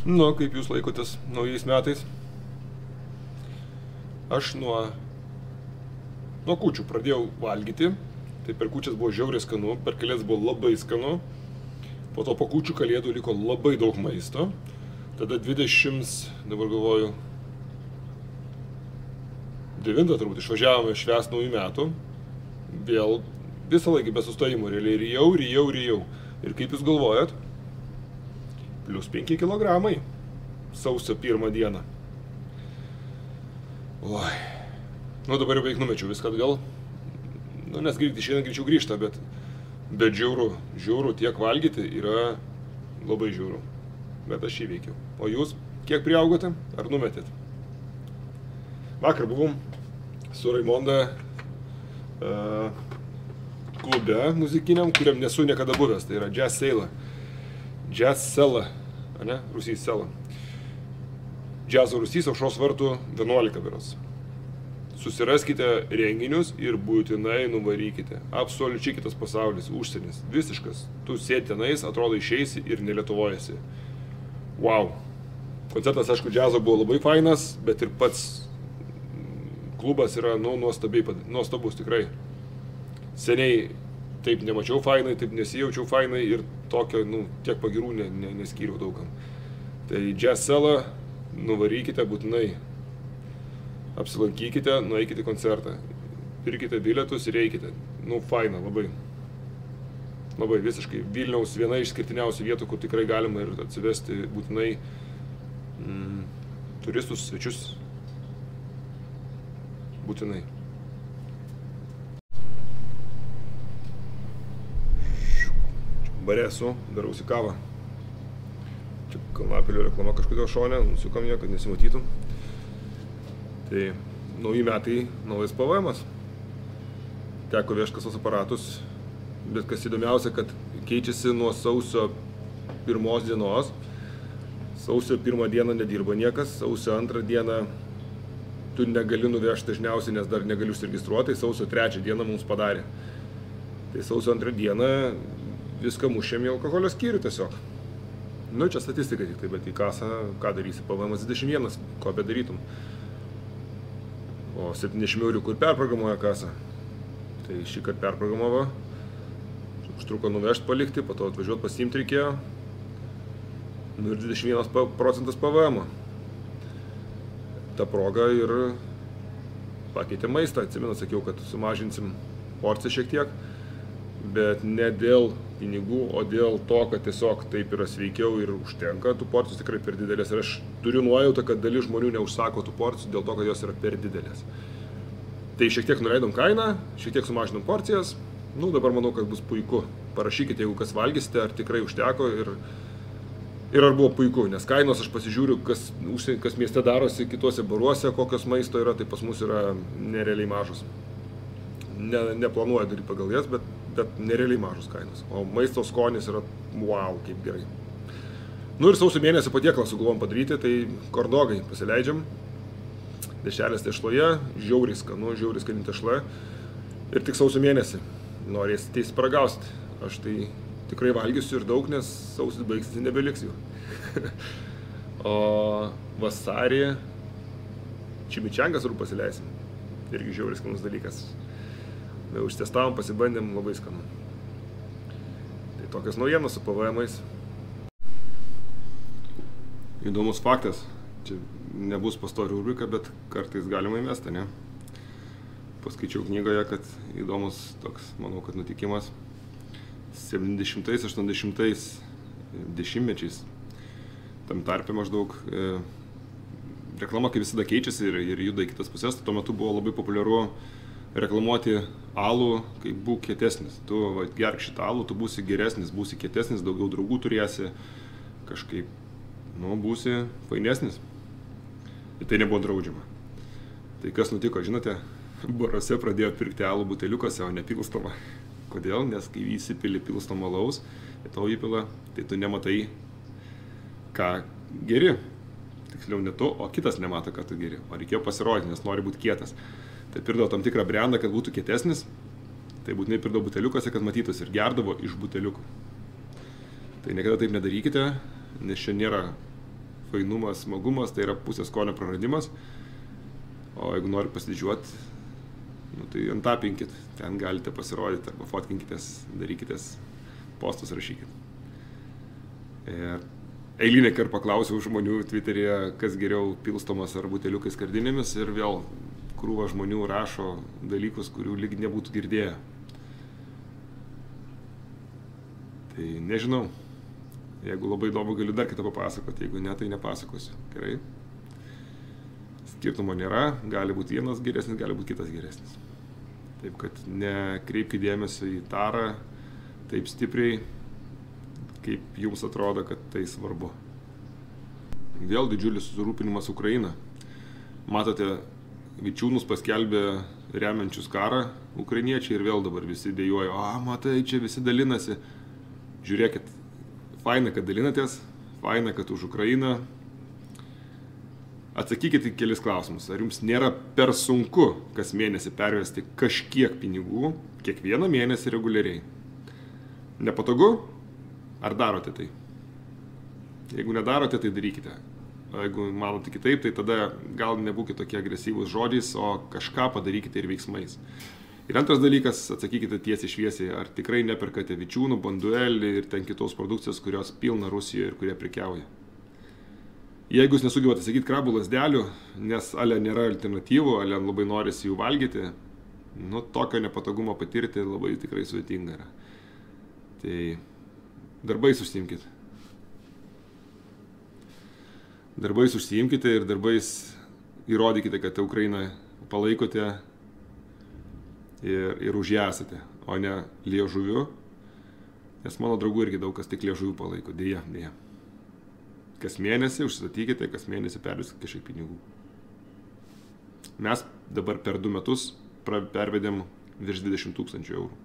Nu, kaip jūs laikotės naujais metais? Aš nuo kūčių pradėjau valgyti. Tai per kūčias buvo žiauriai skanu, per kalėdas buvo labai skanu. Po to po kūčių kalėdų liko labai daug maisto. Tada 20, dabar galvoju, 9 turbūt išvažiavome švęsti naujų metų. Vėl visą laiką be sustojimo, realiai rijau. Ir kaip jūs galvojat? Plius 5 kilogramai sausio 1 dieną. Oi. Nu dabar jau beveik numečiau viską atgal. Nu nes šiandien greičiau grįžta, bet žiauru tiek valgyti yra labai žiauru. Bet aš įveikiau. O jūs kiek priaugote? Ar numetėt? Vakar buvom su Raimonda klube muzikiniam, kuriam nesu niekada buvęs. Tai yra Jazz Sela, ne? Rusys Sela. Džiazo Rusys Aušros vartų 11 berods. Susiraskite renginius ir būtinai nuvarykite. Absoliučiai kitas pasaulis, užsienis, visiškas. Tu sėdi tenais, atrodo išeisi ir nelietuvojasi. Wow. Koncertas, aišku, džiazo buvo labai fainas, bet ir pats klubas yra, nuostabus tikrai. Seniai taip nemačiau fainai, taip nesijaučiau fainai ir tokio, tiek pagirų neskyriau daugam. Tai Jazz Sela, nuvarykite būtinai. Apsilankykite, nueikite koncertą. Pirkite bilietus ir eikite. Faina, labai. Labai visiškai. Vilniaus viena iš skirtiniausių vietų, kur tikrai galima ir atsivesti būtinai turistus, svečius. Būtinai. Bare esu, darausi kavą. Čia Kalnapilio reklama kažkodėl šone, nusukam ją, kad nesimatytų. Tai nauji metai, naujas PVM-as. Teko vežti kasos aparatus, bet kas įdomiausia, kad keičiasi nuo sausio 1 dienos. Sausio 1 dieną nedirba niekas, sausio 2 dieną tu negali nuvežti dažniausiai, nes dar negali užsiregistruoti, sausio 3 dieną mums padarė. Tai sausio 2 dieną viską mušėm į alkoholio skyrių tiesiog. Čia statistika tik tai, bet į kasą ką darysi, PVM-as 21, ko bedarytum. O 70 eurų kur perprogramuoja kasą. Tai šį kartą perprogramavo, užtruko nuvežti, palikti, po to atvažiuoti pasiimti reikėjo. Ir 21% PVM. Ta proga ir pakeitė maistą, atsimenu, sakiau, kad sumažinsim porciją šiek tiek, bet ne dėl pinigų, o dėl to, kad tiesiog taip yra sveikiau ir užtenka, tų porcijų tikrai per didelės. Ir aš turiu nuojautą, kad dalis žmonių neužsako tų porcijų dėl to, kad jos yra per didelės. Tai šiek tiek nuleidom kainą, šiek tiek sumažinom porcijas. Dabar manau, kad bus puiku. Parašykite, jeigu kas valgysite, ar tikrai užteko ir ar buvo puiku. Nes kainos aš pasižiūriu, kas mieste darosi, kituose baruose, kokios maisto yra, tai pas mus yra nerealiai mažos. Neplanuoju daryti pagal jas, bet nerealiai mažos kainos. O maisto skonis yra wow, kaip gerai. Ir sausio mėnesio patiekalą sugalvom padaryti, tai kordogai pasileidžiam. Dešrelės tešloje, žiauriai skanu, žiauriai skani tešla. Ir tik sausio mėnesį norėsite įsiparagausti. Aš tai tikrai valgysiu ir daug, nes sausis baigsis ir nebeliks jų. O vasarį čimičangas pasileisim. Irgi žiauriai skanus dalykas. Užtestavom, pasibandėm, labai skanu. Tai tokios naujienos su PVM-ais. Įdomus faktas. Čia nebus pastovi rubrika, bet kartais galima įmesti, ne? Paskaičiau knygoje, kad įdomus toks, manau, kad nutikimas 70-80 dešimtmečiais. Tam tarpe maždaug reklama kaip visada keičiasi ir juda į kitas pusės. Tuo metu buvo labai populiaru reklamuoti alų, kaip būk kietesnis. Tu gerk šitą alų, tu būsi geresnis, būsi kietesnis, daugiau draugų turėsi, kažkaip, būsi fainesnis. Ir tai nebuvo draudžiama. Tai kas nutiko, žinote, baruose pradėjo pirkti alų buteliukuose, o ne pilstomą. Kodėl? Nes kai įsipili pilstomą alaus, tau įpila, tai tu nematai, ką geri. Tiksliau ne tu, o kitas nemato, ką tu geri. O reikėjo pasirodyti, nes nori būti kietas. Tai pirdavo tam tikrą brandą, kad būtų kietesnis. Tai būtinai pirdavo buteliukuose, kad matytųsi ir gerdavo iš buteliukų. Tai niekada taip nedarykite, nes čia nėra fainumas, smagumas, tai yra pusės skonio praradimas. O jeigu nori pasididžiuoti, tai antapinkit, ten galite pasirodyti arba fotkinkitės, darykitės, postus rašykit. Ir eilinį kartą paklausiau žmonių Twitter'e, kas geriau pilstomas ar buteliukais skardinėmis ir vėl krūva žmonių rašo dalykus, kurių lyg nebūtų girdėję. Tai nežinau. Jeigu labai įdomu, galiu dar kitą papasakoti, jeigu ne, tai nepasakosiu. Gerai? Skirtumo nėra, gali būti vienas geresnis, gali būti kitas geresnis. Taip, kad nekreipkite dėmesio į tarą taip stipriai, kaip jums atrodo, kad tai svarbu. Vėl didžiulis susirūpinimas Ukraina. Matote, Vičiūnus paskelbė remiančius karą ukrainiečiai ir vėl dabar visi dejuoja, matai, čia visi dalinasi. Žiūrėkit, faina, kad dalinatės, faina, kad už Ukrainą. Atsakykite kelis klausimus. Ar jums nėra per sunku kas mėnesį pervesti kažkiek pinigų, kiekvieną mėnesį reguliariai? Nepatogu? Ar darote tai? Jeigu nedarote, tai darykite. O jeigu manote kitaip, tai tada gal nebūkite tokie agresyvūs žodžiais, o kažką padarykite ir veiksmais. Ir antras dalykas, atsakykite tiesiai šviesiai, ar tikrai neperkate Vičiūnų, Bonduelį ir ten kitos produkcijos, kurios pilna Rusijoje ir kurie prekiauja. Jeigu jūs nesugebate sakyti krabų lasdelių, nes ale nėra alternatyvų, ale labai norisi jų valgyti, tokio nepatogumo patirti labai tikrai sudėtinga yra. Tai darbais užsiimkite. Darbais užsiimkite ir darbais įrodykite, kad Ukrainą palaikote ir už ją esate, o ne liežuviu, nes mano draugų irgi daug kas tik liežuviu palaiko, dėja. Kas mėnesį užsistatykite, kas mėnesį perveskite kažkiek pinigų. Mes dabar per 2 metus pervedėm virš 20 000 eurų.